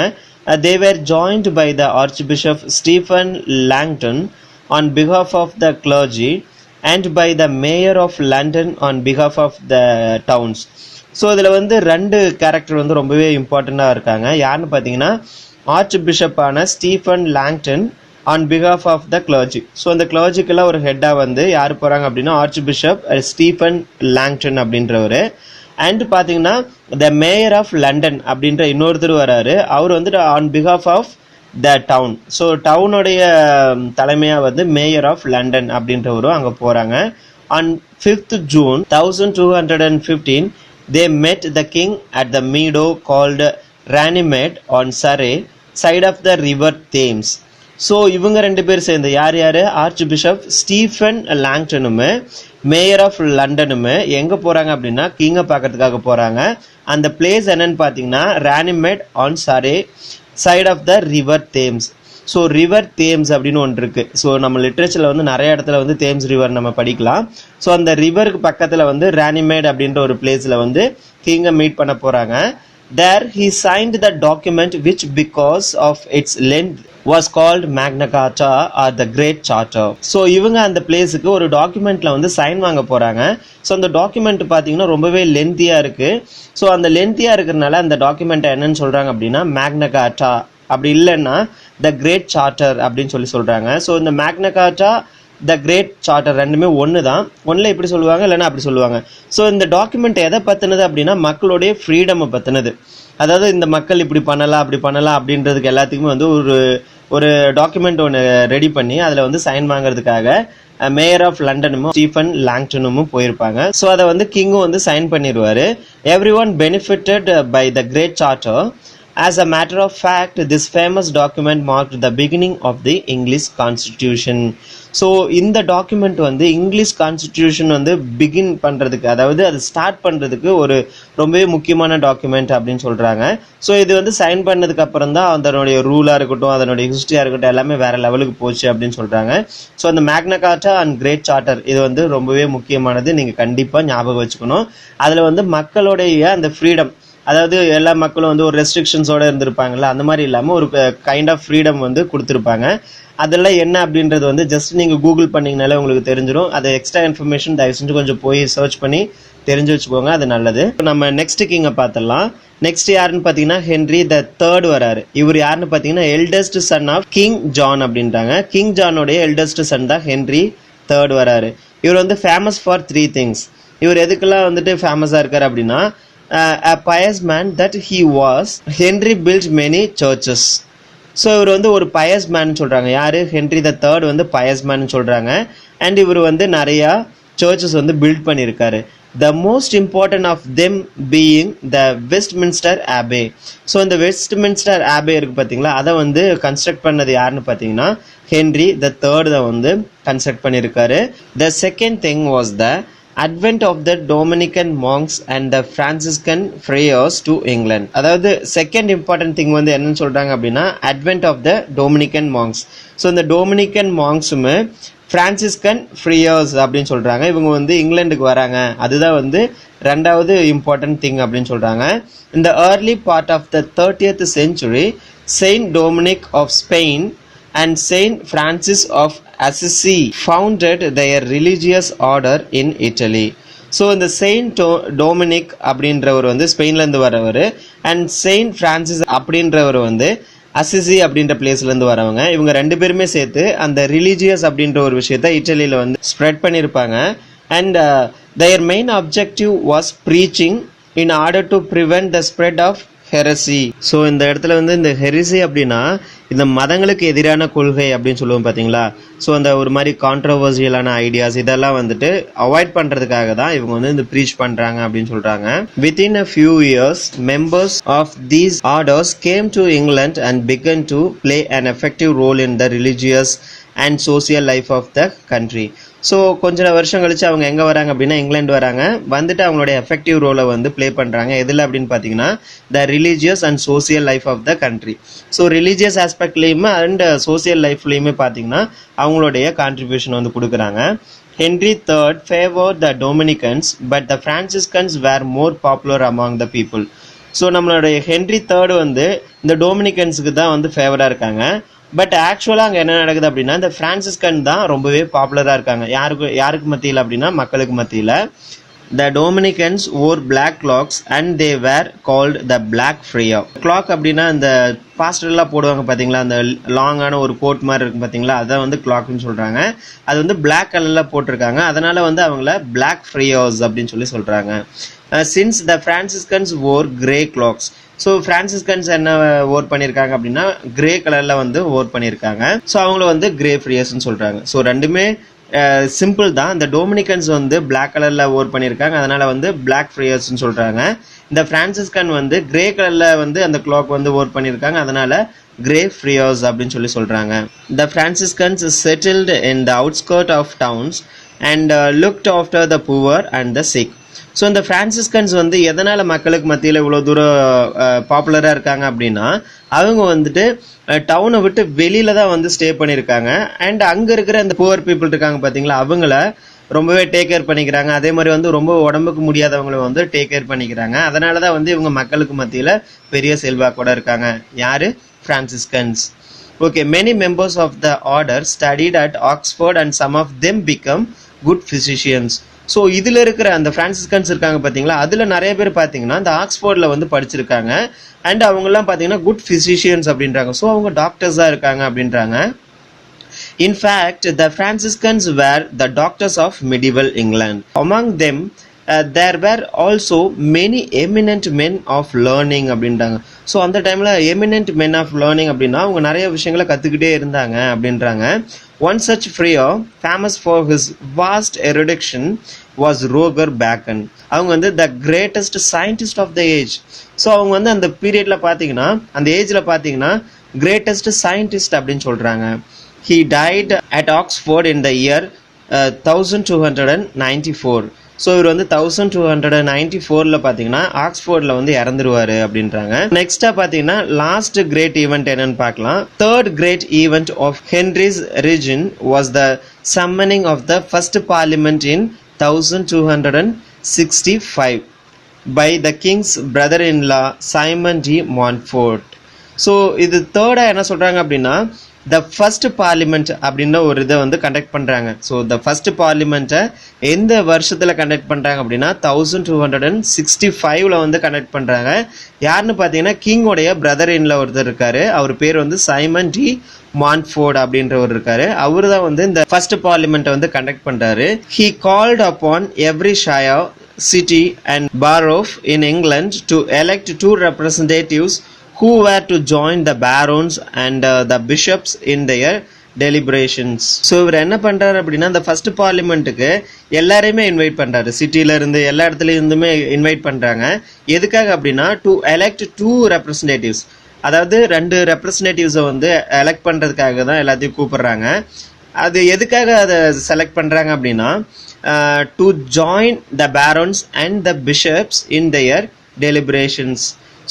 They were joined by the Archbishop Stephen Langton on behalf of the clergy and by the mayor of London on behalf of the towns. So இதில் வந்து ரெண்டு கேரக்டர் வந்து ரொம்பவே இம்பார்ட்டண்ட்டாக இருக்காங்க. யாருன்னு பார்த்தீங்கன்னா ஆர்ச் பிஷப்பான Stephen Langton on behalf of the clergy. So அந்த கிளர்ஜிக்கெல்லாம் ஒரு ஹெட்டாக வந்து யார் போகிறாங்க அப்படின்னா ஆர்ச் பிஷப் ஸ்டீஃபன் லாங்டன் அப்படின்றவர். அண்ட் பார்த்தீங்கன்னா த மேயர் ஆஃப் லண்டன் அப்படின்ற இன்னொருத்தர் வராரு. அவர் வந்துட்டு on behalf of the town. So டவுனுடைய தலைமையாக வந்து மேயர் ஆஃப் லண்டன் அப்படின்றவரும் அங்கே போகிறாங்க. On 5th June 1215 they met the king at the meadow called Runnymede on Surrey side of the river Thames. So இவங்க ரெண்டு பேர் சேர்ந்து யார் ஆர்ச் பிஷப் ஸ்டீஃபன் லாங்டனுமே மேயர் ஆஃப் லண்டனுமே எங்கே போகிறாங்க அப்படின்னா கிங்கை பார்க்கறதுக்காக போகிறாங்க. அந்த பிளேஸ் என்னன்னு பார்த்தீங்கன்னா Runnymede on Surrey side of the river Thames. So river Thames அப்படின்னு ஒன்று இருக்குது. ஸோ நம்ம லிட்ரேச்சரில் வந்து நிறைய இடத்துல வந்து தேம்ஸ் ரிவர் நம்ம படிக்கலாம். ஸோ அந்த ரிவருக்கு பக்கத்தில் வந்து ரானிமேட் அப்படின்ற ஒரு பிளேஸில் வந்து கிங்கை மீட் பண்ண போகிறாங்க. There he signed the document which because of its length was called Magna Carta or the Great Charter. So இவங்க அந்த பிளேஸுக்கு ஒரு டாக்குமெண்ட்டில் வந்து சைன் வாங்க போகிறாங்க. ஸோ அந்த டாக்குமெண்ட் பார்த்தீங்கன்னா ரொம்பவே லென்த்தியாக இருக்குது. ஸோ அந்த லென்த்தியாக இருக்கிறதுனால அந்த டாக்குமெண்ட்டை என்னன்னு சொல்கிறாங்க அப்படின்னா மேக்னா கார்ட்டா, அப்படி இல்லைன்னா த கிரேட் சார்ட்டர் அப்படின்னு சொல்கிறாங்க. ஸோ இந்த மேக்னா கார்ட்டா த கிரேட் சார்ட்டர் ரெண்டுமே ஒன்று தான். ஒன்றில் இப்படி சொல்லுவாங்க, இல்லைன்னா அப்படி சொல்லுவாங்க. ஸோ இந்த டாக்குமெண்ட் எதை பற்றினது அப்படின்னா மக்களுடைய ஃப்ரீடமை பற்றினது. அதாவது இந்த மக்கள் இப்படி பண்ணலாம் அப்படி பண்ணலாம் அப்படின்றதுக்கு எல்லாத்துக்குமே வந்து ஒரு டாக்குமெண்ட் ஒன்று ரெடி பண்ணி அதில் வந்து சைன் வாங்குறதுக்காக மேயர் ஆஃப் லண்டனும் ஸ்டீஃபன் லாங்டனும் போயிருப்பாங்க. ஸோ அதை வந்து கிங்கும் வந்து சைன் பண்ணிடுவார். Everyone benefited by the great charter. As a matter of fact, this famous document marked the beginning of the English Constitution. So இந்த டாக்குமெண்ட் வந்து இங்கிலீஷ் கான்ஸ்டிடியூஷன் வந்து பிகின் பண்ணுறதுக்கு, அதாவது அது ஸ்டார்ட் பண்ணுறதுக்கு ஒரு ரொம்பவே முக்கியமான டாக்குமெண்ட் அப்படின்னு சொல்கிறாங்க. ஸோ இது வந்து சைன் பண்ணதுக்கு அப்புறம் தான் அதனுடைய ரூலாக இருக்கட்டும், அதனுடைய ஹிஸ்ட்ரியாக இருக்கட்டும், எல்லாமே வேற லெவலுக்கு போச்சு அப்படின்னு சொல்கிறாங்க. ஸோ அந்த மேக்னா கார்ட்டா அண்ட் கிரேட் சார்ட்டர் இது வந்து ரொம்பவே முக்கியமானது, நீங்கள் கண்டிப்பாக ஞாபகம் வச்சுக்கணும். அதில் வந்து மக்களுடைய அந்த ஃப்ரீடம், அதாவது எல்லா மக்களும் வந்து ஒரு ரெஸ்ட்ரிக்ஷன்ஸோடு இருந்திருப்பாங்கல்ல, அந்த மாதிரி இல்லாமல் ஒரு கைண்ட் ஆஃப் ஃப்ரீடம் வந்து கொடுத்துருப்பாங்க. அதெல்லாம் என்ன அப்படின்றது வந்து ஜஸ்ட் நீங்கள் கூகுள் பண்ணிங்கனாலே உங்களுக்கு தெரிஞ்சிடும். அது எக்ஸ்ட்ரா இன்ஃபர்மேஷன் தயவு செஞ்சு கொஞ்சம் போய் சர்ச் பண்ணி தெரிஞ்சு வச்சுக்கோங்க, அது நல்லது. நம்ம நெக்ஸ்ட் கிங்கை பார்த்துடலாம். நெக்ஸ்ட் யாருன்னு பார்த்தீங்கன்னா ஹென்ரி த தேர்ட் வராரு. இவர் யாருன்னு பார்த்தீங்கன்னா eldest son of king John அப்படின்றாங்க. கிங் ஜானோடைய எல்டஸ்ட் சன் தான் ஹென்ரி தேர்ட் வராரு. இவர் வந்து ஃபேமஸ் ஃபார் 3 things. இவர் எதுக்கெல்லாம் வந்துட்டு ஃபேமஸாக இருக்காரு அப்படின்னா a pious man that he was, Henry built many churches. So இவர் வந்து ஒரு பயஸ் மேன் சொல்கிறாங்க. யார்? ஹென்ரி த தேர்ட் வந்து பயஸ் மேன் சொல்கிறாங்க. அண்ட் இவர் வந்து நிறையா சர்ச்சஸ் வந்து பில்ட் பண்ணியிருக்காரு. The most important of them being the Westminster Abbey. So இந்த வெஸ்ட்மின்ஸ்டர் ஆபே இருக்குது பார்த்தீங்களா, அதை வந்து கன்ஸ்ட்ரக்ட் பண்ணது யாருன்னு பார்த்தீங்கன்னா ஹென்ரி த தேர்ட் தான் வந்து கன்ஸ்ட்ரக்ட் பண்ணியிருக்காரு. The second thing was the advent of the Dominican monks and the Franciscan friars to England. அதாவது செகண்ட் இம்பார்ட்டன்ட் திங் வந்து என்னன்னு சொல்கிறாங்க அப்படின்னா advent of the Dominican monks. So இந்த டொமினிக்கன் மாங்க்ஸுமே ஃப்ரான்சிஸ்கன் ஃப்ரீயர்ஸ் அப்படின்னு சொல்கிறாங்க. இவங்க வந்து இங்கிலாந்துக்கு வராங்க. அதுதான் வந்து ரெண்டாவது இம்பார்ட்டன்ட் திங் அப்படின்னு சொல்கிறாங்க. இந்த early part of the 30th century, Saint Dominic of Spain and Saint Francis of Assisi founded their religious order in Italy. So இந்த செயின்ட் டொமினிக் அப்படின்றவர் வந்து ஸ்பெயின்லேருந்து வரவர், அண்ட் செயின்ட் ஃப்ரான்சிஸ் அப்படின்றவர் வந்து அசிசி அப்படின்ற பிளேஸ்லேருந்து வரவங்க. இவங்க ரெண்டு பேருமே சேர்த்து அந்த ரிலீஜியஸ் அப்படின்ற ஒரு விஷயத்த இட்டலியில் வந்து ஸ்ப்ரெட் பண்ணியிருப்பாங்க. And their main objective was preaching in order to prevent the spread of heresy. So இந்த இடத்துல வந்து இந்த ஹெரிசி அப்படின்னா இந்த மதங்களுக்கு எதிரான கொள்கை அப்படின்னு சொல்லுவோம் பார்த்தீங்களா. ஸோ அந்த ஒரு மாதிரி கான்ட்ரவர்சியலான ஐடியாஸ் இதெல்லாம் வந்துட்டு அவாய்ட் பண்ணுறதுக்காக தான் இவங்க வந்து இந்த ப்ரீச் பண்ணுறாங்க அப்படின்னு சொல்கிறாங்க. Within a few years members of these orders came to England and began to play an effective role in the religious and social life of the country. So கொஞ்ச வருஷம் கழிச்சு அவங்க எங்கே வராங்க அப்படின்னா இங்கிலாந்து வராங்க. வந்துட்டு அவங்களுடைய எஃபெக்டிவ் ரோலை வந்து ப்ளே பண்ணுறாங்க. எதில் அப்படின்னு பார்த்தீங்கன்னா the religious and social life of the country. So religious ஆஸ்பெக்ட்லேயுமே அண்ட் சோசியல் லைஃப்லேயுமே பார்த்தீங்கன்னா அவங்களுடைய கான்ட்ரிபியூஷன் வந்து கொடுக்குறாங்க. Henry III favored the Dominicans, but the Franciscans were more popular among the people. So நம்மளுடைய ஹென்ரி தேர்டு வந்து இந்த டொமினிக்கன்ஸுக்கு தான் வந்து ஃபேவராக இருக்காங்க. பட் ஆக்சுவலாக அங்கே என்ன நடக்குது அப்படின்னா இந்த ஃப்ரான்சிஸ்கன் தான் ரொம்பவே பாப்புலராக இருக்காங்க. யாருக்கு மத்தியில் அப்படின்னா மக்களுக்கு மத்தியில். The Dominicans wore black cloaks and they were called the Black Friar. Clock அப்படின்னா இந்த பாஸ்டர்லாம் போடுவாங்க பார்த்தீங்களா, அந்த லாங்கான ஒரு கோட் மாதிரி இருக்கும் பார்த்தீங்களா, அதான் வந்து கிளாக்னு சொல்கிறாங்க. அது வந்து பிளாக் கலரில் போட்டிருக்காங்க. அதனால் வந்து அவங்கள Black Friars அப்படின்னு சொல்கிறாங்க. Since the Franciscans wore grey clocks. So Franciscans என்ன ஓர் பண்ணியிருக்காங்க அப்படின்னா கிரே கலரில் வந்து ஓர் பண்ணியிருக்காங்க. ஸோ அவங்கள வந்து கிரே ஃப்ரியர்ஸ்ன்னு சொல்கிறாங்க. ஸோ ரெண்டுமே சிம்பிள் தான். இந்த டொமினிக்கன்ஸ் வந்து பிளாக் கலரில் ஓர் பண்ணியிருக்காங்க, அதனால் வந்து பிளாக் ஃப்ரியர்ஸ்ன்னு சொல்கிறாங்க. இந்த ஃப்ரான்சிஸ்கன் வந்து கிரே கலரில் வந்து அந்த கிளாக் வந்து ஓர் பண்ணியிருக்காங்க, அதனால் கிரே ஃப்ரியர்ஸ் அப்படின்னு சொல்கிறாங்க. The Franciscans settled in the outskirt of towns and looked after the poor and the sick. So இந்த ஃப்ரான்சிஸ்கன்ஸ் வந்து எதனால் மக்களுக்கு மத்தியில் இவ்வளோ தூரம் பாப்புலராக இருக்காங்க அப்படின்னா அவங்க வந்துட்டு டவுனை விட்டு வெளியில தான் வந்து ஸ்டே பண்ணியிருக்காங்க. அண்ட் அங்கே இருக்கிற அந்த புவர் பீப்புள் இருக்காங்க பார்த்தீங்களா, அவங்கள ரொம்பவே டேக் கேர் பண்ணிக்கிறாங்க. அதே மாதிரி வந்து ரொம்ப உடம்புக்கு முடியாதவங்களை வந்து டேக் கேர் பண்ணிக்கிறாங்க. அதனால தான் வந்து இவங்க மக்களுக்கு மத்தியில் பெரிய செல்வாக்கோட இருக்காங்க. யார்? Franciscans. Okay, many members of the order studied at Oxford and some of them become good physicians. So இதில் இருக்கிற அந்த ஃப்ரான்சிஸ்கன்ஸ் இருக்காங்க பார்த்தீங்களா, அதில் நிறைய பேர் பார்த்தீங்கன்னா இந்த ஆக்ஸ்ஃபோர்டில் வந்து படிச்சிருக்காங்க. அண்ட் அவங்கெல்லாம் பார்த்தீங்கன்னா குட் ஃபிசிஷியன்ஸ் அப்படின்றாங்க. ஸோ அவங்க டாக்டர்ஸாக இருக்காங்க அப்படின்றாங்க. In fact, the Franciscans were the doctors of medieval England. Among them, there were also many eminent men of learning அப்படின்றாங்க. ஸோ அந்த டைமில் எமினன்ட் மென் ஆஃப் லேர்னிங் அப்படின்னா அவங்க நிறைய விஷயங்களை கற்றுக்கிட்டே இருந்தாங்க அப்படின்றாங்க. One such friar, famous for his vast erudition, was Roger Bacon. அவங்க வந்து the greatest scientist of the age. So அவங்க வந்து அந்த பீரியடில் பார்த்தீங்கன்னா அந்த ஏஜில் பார்த்தீங்கன்னா greatest scientist அப்படின்னு சொல்கிறாங்க. He died at Oxford in the year 1294. So இவர் வந்து 1294 பார்த்தீங்கன்னா ஆக்ஸ்ஃபோர்டில் வந்து இறந்துருவார் அப்படின்றாங்க. நெக்ஸ்ட்டாக பார்த்தீங்கன்னா லாஸ்ட் கிரேட் ஈவெண்ட் என்னன்னு பார்க்கலாம். Third great event of Henry's reign was the summoning of the first parliament in 1265 by the king's brother-in-law Simon de Montfort. So இது தேர்டாக என்ன சொல்கிறாங்க அப்படின்னா த ஃபர்ஸ்ட் பார்லிமெண்ட் அப்படின்னு ஒரு இதை வந்து கண்டக்ட் பண்ணுறாங்க. ஸோ த ஃபர்ஸ்ட் பார்லிமெண்ட்டை எந்த வருஷத்தில் கண்டக்ட் பண்ணுறாங்க அப்படின்னா 1265 வந்து கண்டக்ட் பண்ணுறாங்க. யாருன்னு பார்த்தீங்கன்னா கிங்கோடைய பிரதர் இன்ல ஒருத்தர் இருக்காரு, அவர் பேர் வந்து சைமன் டி மான்ஃபோர்ட் அப்படின்றவர் இருக்காரு. அவரு தான் வந்து இந்த ஃபர்ஸ்ட் பார்லிமெண்ட்டை வந்து கண்டக்ட் பண்ணுறாரு. He called upon every shire, city and borough in England to elect 2 representatives who were to join the barons and the bishops in their deliberations. So இவர் என்ன பண்றாரு அப்படின்னா இந்த ஃபர்ஸ்ட் பார்லிமெண்ட்டுக்கு எல்லாரையுமே இன்வைட் பண்றாரு, சிட்டில இருந்து எல்லா இடத்துல இருந்துமே இன்வைட் பண்றாங்க. எதுக்காக அப்படின்னா டு எலெக்ட் 2 ரெப்ரசன்டேட்டிவ்ஸ், அதாவது 2 ரெப்ரசன்டேட்டிவ்ஸை வந்து எலெக்ட் பண்றதுக்காக தான் எல்லாத்தையும் கூப்பிடுறாங்க. அது எதுக்காக அதை செலக்ட் பண்றாங்க அப்படின்னா to join the parents and the bishops in their deliberations.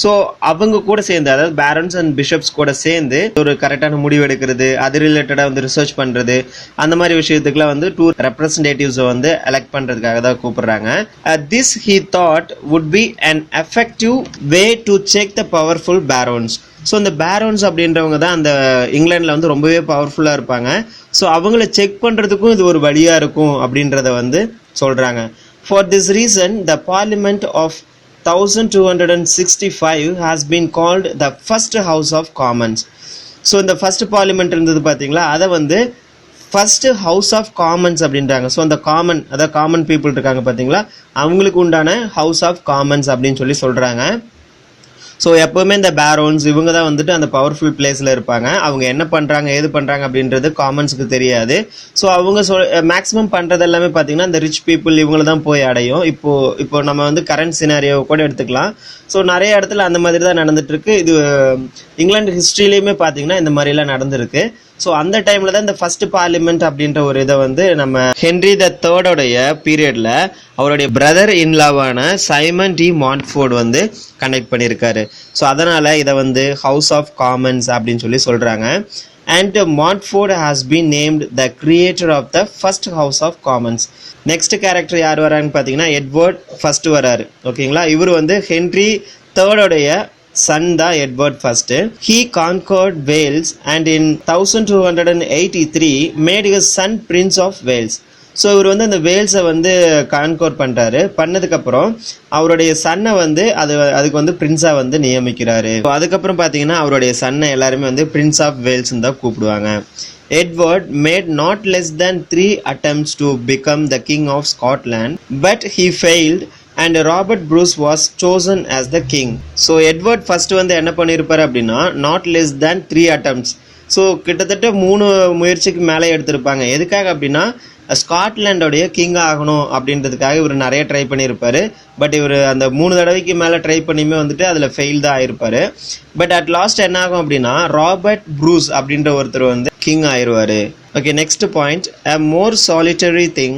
So அவங்க கூட சேர்ந்து, அதாவது பேரன்ஸ் அண்ட் பிஷப்ஸ் கூட சேர்ந்து ஒரு கரெக்டான முடிவு எடுக்கிறது, அது ரிலேட்டடாக வந்து ரிசர்ச் பண்ணுறது, அந்த மாதிரி விஷயத்துக்குலாம் வந்து 2 ரெப்ரசன்டேட்டிவ்ஸை வந்து எலெக்ட் பண்ணுறதுக்காக தான் கூப்பிடுறாங்க. This he thought would be an effective way to check the powerful parents. So இந்த பேரன்ஸ் அப்படின்றவங்க தான் அந்த இங்கிலாண்டில் வந்து ரொம்பவே பவர்ஃபுல்லாக இருப்பாங்க. ஸோ அவங்கள செக் பண்ணுறதுக்கும் இது ஒரு வழியாக இருக்கும் அப்படின்றத வந்து சொல்கிறாங்க. For this reason the parliament of 1265 has been called the first house of commons. So இந்த ஃபர்ஸ்ட் பார்லிமெண்ட் இருந்தது பார்த்தீங்களா, அதை வந்து ஃபர்ஸ்ட் ஹவுஸ் ஆஃப் காமன்ஸ் அப்படின்றாங்க. ஸோ அந்த காமன், அதாவது காமன் பீப்புள் இருக்காங்க பார்த்தீங்களா, அவங்களுக்கு உண்டான ஹவுஸ் ஆஃப் காமன்ஸ் அப்படின்னு சொல்லி சொல்கிறாங்க. ஸோ எப்போவுமே இந்த பேரோன்ஸ் இவங்க தான் வந்துட்டு அந்த பவர்ஃபுல் பிளேஸில் இருப்பாங்க. அவங்க என்ன பண்ணுறாங்க ஏது பண்ணுறாங்க அப்படின்றது காமன்ஸுக்கு தெரியாது. ஸோ அவங்க மேக்ஸிமம் பண்ணுறது எல்லாமே பார்த்தீங்கன்னா இந்த ரிச் பீப்புள் இவங்கள தான் போய் அடையும். இப்போ நம்ம வந்து கரண்ட் சினாரியோவை கூட எடுத்துக்கலாம். ஸோ நிறைய இடத்துல அந்த மாதிரி தான் நடந்துட்டு இருக்கு. இது இங்கிலாந்து ஹிஸ்ட்ரியிலையுமே பார்த்தீங்கன்னா இந்த மாதிரிலாம் நடந்திருக்கு. ஸோ அந்த டைமில் தான் இந்த ஃபர்ஸ்ட் பார்லிமெண்ட் அப்படின்ற ஒரு இதை வந்து நம்ம ஹென்ரி த தேர்டோடைய பீரியடில் அவருடைய பிரதர் இன்லாவான சைமன் டி மாண்ட்ஃபோர்ட் வந்து கண்டக்ட் பண்ணியிருக்காரு. ஸோ அதனால் இதை வந்து ஹவுஸ் ஆஃப் காமன்ஸ் அப்படின்னு சொல்லி சொல்கிறாங்க. And Montfort has been named the creator of the first house of commons. Next character யார் வரான்னு பார்த்தீங்கன்னா எட்வர்ட் ஃபர்ஸ்ட் வராரு. ஓகேங்களா, இவர் வந்து ஹென்ரி தேர்டோடைய சன் தான் Edward first. He conquered Wales and in 1283 made his son prince of Wales. So இவர் வந்து அந்த வேல்ஸை வந்து கான்கோர் பண்ணுறாரு. பண்ணதுக்கப்புறம் அவருடைய சன்னை வந்து அதுக்கு வந்து பிரின்ஸாக வந்து நியமிக்கிறாரு. அதுக்கப்புறம் பார்த்தீங்கன்னா அவருடைய சன்னை எல்லாருமே வந்து பிரின்ஸ் ஆஃப் வேல்ஸ்ன்னு தான் கூப்பிடுவாங்க. Edward made not less than 3 attempts to become the king of Scotland, but he failed and Robert Bruce was chosen as the king. So Edward first வந்து என்ன பண்ணியிருப்பார் அப்படின்னா not less than 3 attempts. So கிட்டத்தட்ட 3 முயற்சிக்கு மேலே எடுத்திருப்பாங்க. எதுக்காக அப்படின்னா ஸ்காட்லாண்டோடைய கிங் ஆகணும் அப்படின்றதுக்காக இவர் நிறைய ட்ரை பண்ணியிருப்பாரு. பட் இவர் அந்த 3 தடவைக்கு மேலே ட்ரை பண்ணியுமே வந்துட்டு அதில் ஃபெயில் தான் ஆயிருப்பாரு. பட் அட் லாஸ்ட் என்ன ஆகும் அப்படின்னா ராபர்ட் ப்ரூஸ் அப்படின்ற ஒருத்தர் வந்து கிங் ஆயிடுவாரு. Okay, next point. A more solitary thing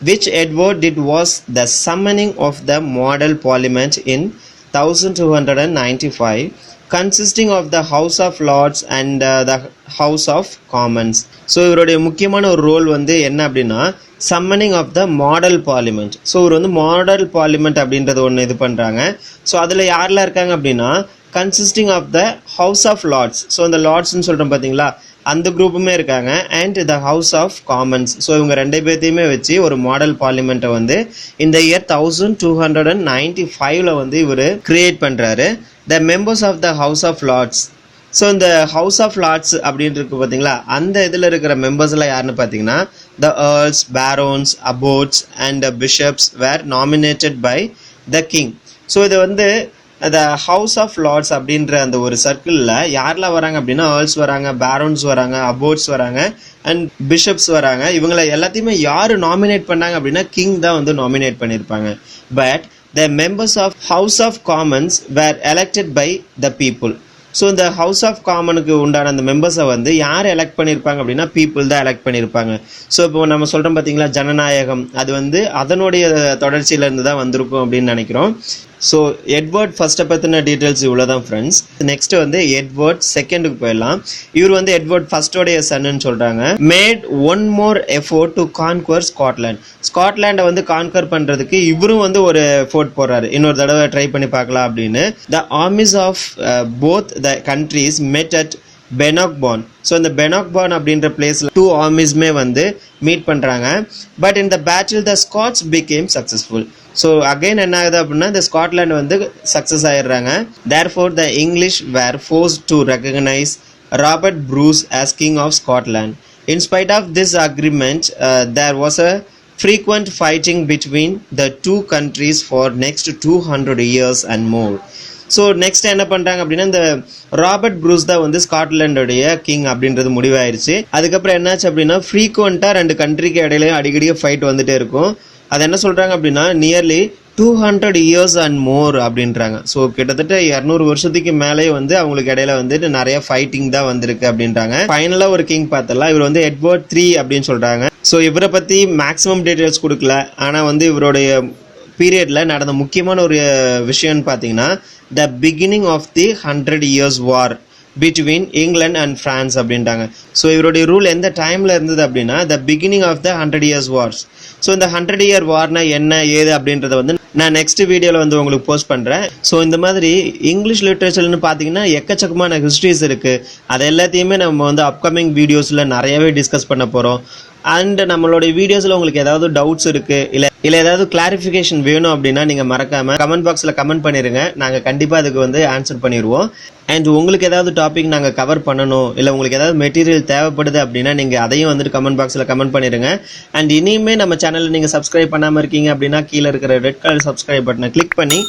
which Edward did was the summoning of the model parliament in 1295, consisting of the House of Lords and the House of Commons. So இவருடைய முக்கியமான ஒரு role வந்து என்ன அப்படின்னா summoning of the model parliament. So இவர் வந்து model parliament அப்படின்றது ஒன்று இது பண்ணுறாங்க. ஸோ அதில் யாரெல்லாம் இருக்காங்க அப்படின்னா consisting of the house of lords. So இந்த லார்ட்ஸ்ன்னு சொல்கிறோம் பார்த்தீங்களா, அந்த குரூப்புமே இருக்காங்க. And the house of commons. So இவங்க 2 பேர்த்தையுமே வச்சு ஒரு மாடல் பார்லிமெண்ட்டை வந்து இந்த இயர் 1295 வந்து இவர் கிரியேட் பண்ணுறாரு. The members of the house of lords. So இந்த ஹவுஸ் ஆஃப் லார்ட்ஸ் அப்படின்னு இருக்கு பார்த்தீங்களா, அந்த இதில் இருக்கிற மெம்பர்ஸ்லாம் யாருன்னு பார்த்தீங்கன்னா the earls, barons, abbots and bishops were nominated by the king. So இது வந்து த ஹவுஸ் ஆஃப் லார்ட்ஸ் அப்படின்ற அந்த ஒரு சர்க்கிளில் யாரெல்லாம் வராங்க அப்படின்னா ஏர்ல்ஸ் வராங்க, பேரோன்ஸ் வராங்க, அபோட்ஸ் வராங்க அண்ட் பிஷப்ஸ் வராங்க. இவங்களை எல்லாத்தையுமே யார் நாமினேட் பண்ணாங்க அப்படின்னா கிங் தான் வந்து நாமினேட் பண்ணியிருப்பாங்க. But the members of house of commons were elected by the people. So இந்த ஹவுஸ் ஆஃப் காமனுக்கு உண்டான அந்த மெம்பர்ஸை வந்து யார் எலெக்ட் பண்ணியிருப்பாங்க அப்படின்னா பீப்புள் தான் எலெக்ட் பண்ணியிருப்பாங்க. ஸோ இப்போ நம்ம சொல்கிறோம் பார்த்தீங்களா ஜனநாயகம், அது வந்து அதனுடைய தொடர்ச்சியிலேருந்து தான் வந்திருக்கும் அப்படின்னு நினைக்கிறோம். ஸோ எட்வர்ட் ஃபர்ஸ்ட்டை பற்றின டீட்டெயில்ஸ் இவ்வளோ தான் ஃப்ரெண்ட்ஸ். நெக்ஸ்ட் வந்து எட்வர்ட் செகண்டுக்கு போயிடலாம். இவர் வந்து எட்வர்ட் ஃபர்ஸ்டோடைய சன்னு சொல்கிறாங்க. Made one more effort to conquer Scotland. ஸ்காட்லாண்டை வந்து கான்கர் பண்ணுறதுக்கு இவரும் வந்து ஒரு எஃபோர்ட் போடுறாரு, இன்னொரு தடவை ட்ரை பண்ணி பார்க்கலாம் அப்படின்னு. The armies of both the countries met at Bannockburn. So இந்த பெனாக்பார்ன் அப்படின்ற பிளேஸில் 2 ஆர்மிஸ்மே வந்து மீட் பண்ணுறாங்க. But in the battle the Scots became successful. So again என்ன ஆகுது அப்படின்னா இந்த ஸ்காட்லாண்ட் வந்து சக்ஸஸ் ஆயிடுறாங்க. Therefore the English were forced to recognise Robert Bruce as king of Scotland. In spite of this agreement there was a frequent fighting between the 2 countries for next 200 years and more. So next என்ன பண்றாங்க அப்படின்னா இந்த Robert Bruce தான் வந்து ஸ்காட்லாண்டோடைய king அப்படின்றது முடிவாயிருச்சு. அதுக்கப்புறம் என்னாச்சு அப்படின்னா ஃப்ரீக்வெண்டா 2 கண்ட்ரிக்கு இடையில அடிக்கடி ஃபைட் வந்துட்டே இருக்கும். அது என்ன சொல்றாங்க அப்படின்னா நியர்லி 200 years and more அப்படின்றாங்க. ஸோ கிட்டத்தட்ட 200 வருஷத்துக்கு மேலே வந்து அவங்களுக்கு இடையில வந்துட்டு நிறைய ஃபைட்டிங் தான் வந்திருக்கு அப்படின்றாங்க. ஃபைனலா ஒரு கிங் பார்த்தலாம், இவர் வந்து எட்வர்ட் 3 அப்படின்னு சொல்றாங்க. ஸோ இவரை பத்தி மேக்ஸிமம் டீடைல்ஸ் கொடுக்கல. ஆனா வந்து இவருடைய பீரியட்ல நடந்த முக்கியமான ஒரு விஷயம்னு பார்த்தீங்கன்னா the beginning of the 100 years war between England and France அப்படின்றாங்க. ஸோ இவருடைய ரூல் எந்த டைம்ல இருந்தது அப்படின்னா the beginning of the 100 years wars. So இந்த 100 year வார்னா என்ன ஏது அப்படின்றத வந்து நான் நெக்ஸ்ட் வீடியோவில் வந்து உங்களுக்கு போஸ்ட் பண்ணுறேன். ஸோ இந்த மாதிரி இங்கிலீஷ் லிட்ரேச்சர்னு பார்த்தீங்கன்னா எக்கச்சக்கமான ஹிஸ்ட்ரிஸ் இருக்குது. அது எல்லாத்தையுமே நம்ம வந்து அப்கமிங் வீடியோஸில் நிறையவே டிஸ்கஸ் பண்ண போகிறோம். அண்ட் நம்மளுடைய வீடியோஸில் உங்களுக்கு ஏதாவது டவுட்ஸ் இருக்குது இல்லை ஏதாவது கிளாரிஃபிகேஷன் வேணும் அப்படின்னா நீங்கள் மறக்காமல் கமெண்ட் பாக்ஸில் கமெண்ட் பண்ணிடுங்க. நாங்கள் கண்டிப்பாக அதுக்கு வந்து ஆன்சர் பண்ணிடுவோம். அண்ட் உங்களுக்கு ஏதாவது டாபிக் நாங்கள் கவர் பண்ணணும் இல்லை உங்களுக்கு ஏதாவது மெட்டீரியல் தேவைப்படுது அப்படின்னா நீங்கள் அதையும் வந்துட்டு கமெண்ட் பாக்ஸில் கமெண்ட் பண்ணிடுங்க. அண்ட் இனிமே நம்ம சேனலில் நீங்கள் சப்ஸ்கிரைப் பண்ணாமல் இருக்கீங்க அப்படின்னா கீழே இருக்கிற ரெட் கலர் சப்ஸ்கிரைப் பட்டனை கிளிக் பண்ணி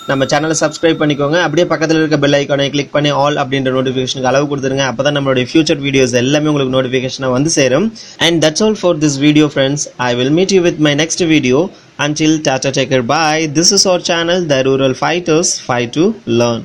நம்ம சேனலை சப்ஸ்கிரைப் பண்ணிக்கோங்க. அப்படியே பக்கத்தில் இருக்க பெல் ஐக்கானை கிளிக் பண்ணி ஆல் அப்படின்ற நோட்டிஃபிகேஷனுக்கு அளவு கொடுத்துருங்க. அப்போ தான் நம்மளுடைய ஃபியூச்சர் வீடியோஸ் எல்லாமே உங்களுக்கு நோட்டிஃபிகேஷனாக வந்து சேரும். And that's all for this video friends. I will meet you with my next video. Until tata, take care, bye. This is our channel, The Rural Fighters Fight to Learn.